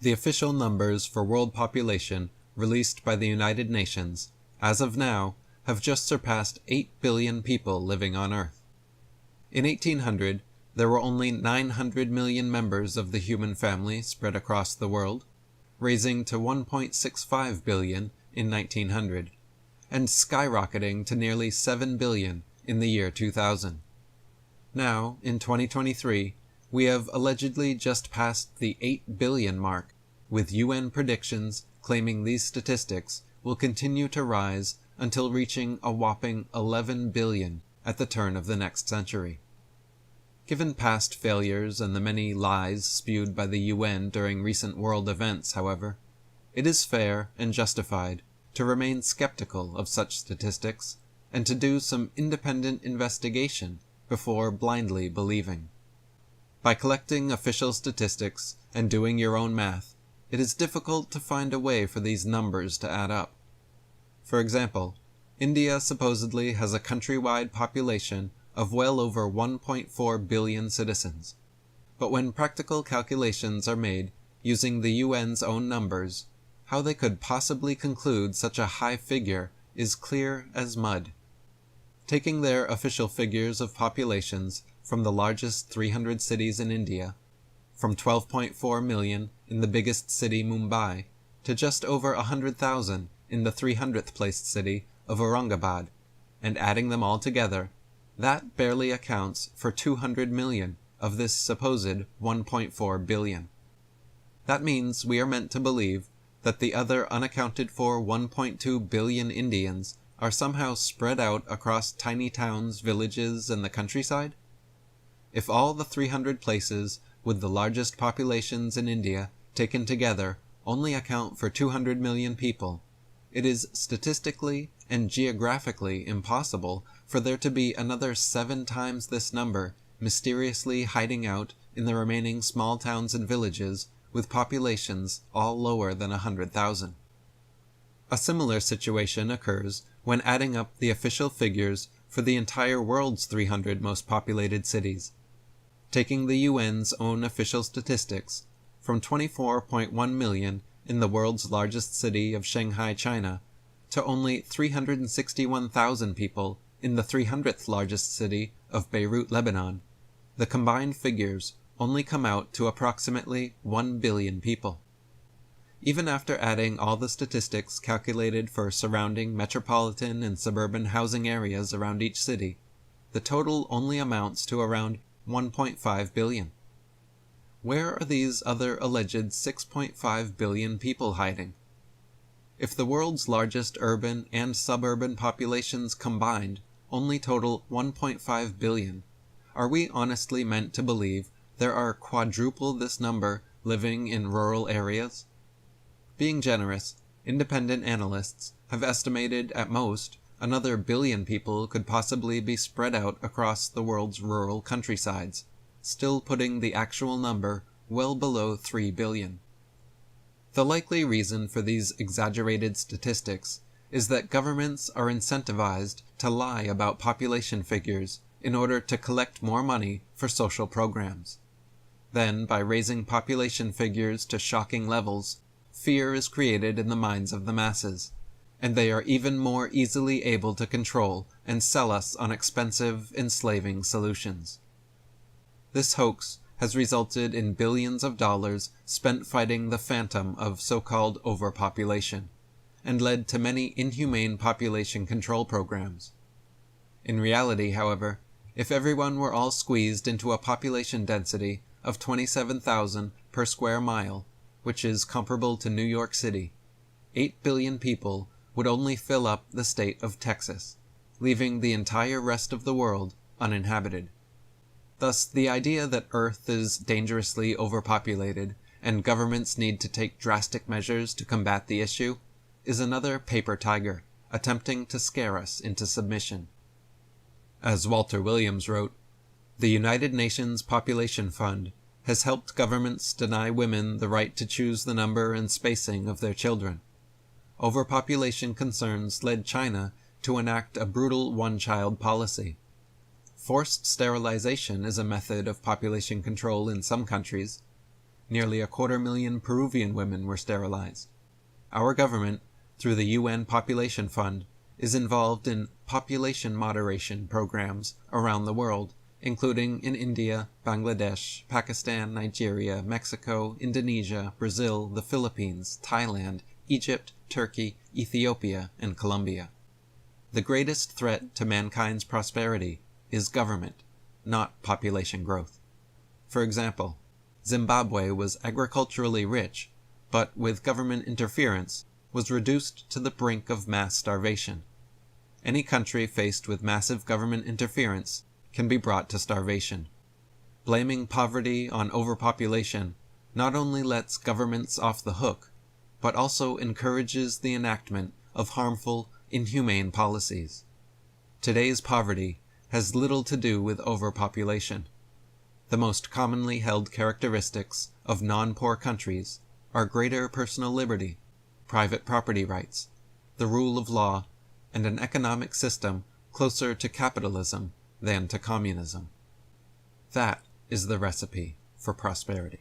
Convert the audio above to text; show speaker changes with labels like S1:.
S1: The official numbers for world population released by the United Nations, as of now, have just surpassed 8 billion people living on Earth. In 1800, there were only 900 million members of the human family spread across the world, raising to 1.65 billion in 1900, and skyrocketing to nearly 7 billion in the year 2000. Now, in 2023, we have allegedly just passed the 8 billion mark, with UN predictions claiming these statistics will continue to rise until reaching a whopping 11 billion at the turn of the next century. Given past failures and the many lies spewed by the UN during recent world events, however, it is fair and justified to remain skeptical of such statistics and to do some independent investigation before blindly believing. By collecting official statistics and doing your own math, it is difficult to find a way for these numbers to add up. For example, India supposedly has a countrywide population of well over 1.4 billion citizens. But when practical calculations are made using the UN's own numbers, how they could possibly conclude such a high figure is clear as mud. Taking their official figures of populations from the largest 300 cities in India, from 12.4 million in the biggest city Mumbai to just over 100,000 in the 300th placed city of Aurangabad, and adding them all together, that barely accounts for 200 million of this supposed 1.4 billion. That means we are meant to believe that the other unaccounted for 1.2 billion Indians are somehow spread out across tiny towns, villages, and the countryside? If all the 300 places with the largest populations in India taken together only account for 200 million people, it is statistically and geographically impossible for there to be another 7 times this number mysteriously hiding out in the remaining small towns and villages with populations all lower than 100,000. A similar situation occurs when adding up the official figures for the entire world's 300 most populated cities. Taking the UN's own official statistics, from 24.1 million in the world's largest city of Shanghai, China, to only 361,000 people in the 300th largest city of Beirut, Lebanon, the combined figures only come out to approximately 1 billion people. Even after adding all the statistics calculated for surrounding metropolitan and suburban housing areas around each city, the total only amounts to around 1.5 billion. Where are these other alleged 6.5 billion people hiding? If the world's largest urban and suburban populations combined only total 1.5 billion, are we honestly meant to believe there are quadruple this number living in rural areas? Being generous, independent analysts have estimated at most another billion people could possibly be spread out across the world's rural countrysides, still putting the actual number well below 3 billion. The likely reason for these exaggerated statistics is that governments are incentivized to lie about population figures in order to collect more money for social programs. Then, by raising population figures to shocking levels, fear is created in the minds of the masses, and they are even more easily able to control and sell us on expensive, enslaving solutions. This hoax has resulted in billions of dollars spent fighting the phantom of so-called overpopulation, and led to many inhumane population control programs. In reality, however, if everyone were all squeezed into a population density of 27,000 per square mile, which is comparable to New York City, 8 billion people would only fill up the state of Texas, leaving the entire rest of the world uninhabited. Thus, the idea that Earth is dangerously overpopulated and governments need to take drastic measures to combat the issue is another paper tiger attempting to scare us into submission. As Walter Williams wrote, the United Nations Population Fund has helped governments deny women the right to choose the number and spacing of their children. Overpopulation concerns led China to enact a brutal one-child policy. Forced sterilization is a method of population control in some countries, nearly 250,000 Peruvian women were sterilized. Our government, through the UN Population Fund, is involved in population moderation programs around the world, including in India, Bangladesh, Pakistan, Nigeria, Mexico, Indonesia, Brazil, the Philippines, Thailand, Egypt, Turkey, Ethiopia, and Colombia. The greatest threat to mankind's prosperity is government, not population growth. For example, Zimbabwe was agriculturally rich, but with government interference was reduced to the brink of mass starvation. Any country faced with massive government interference can be brought to starvation. Blaming poverty on overpopulation not only lets governments off the hook, but also encourages the enactment of harmful, inhumane policies. Today's poverty has little to do with overpopulation. The most commonly held characteristics of non-poor countries are greater personal liberty, private property rights, the rule of law, and an economic system closer to capitalism than to communism. That is the recipe for prosperity.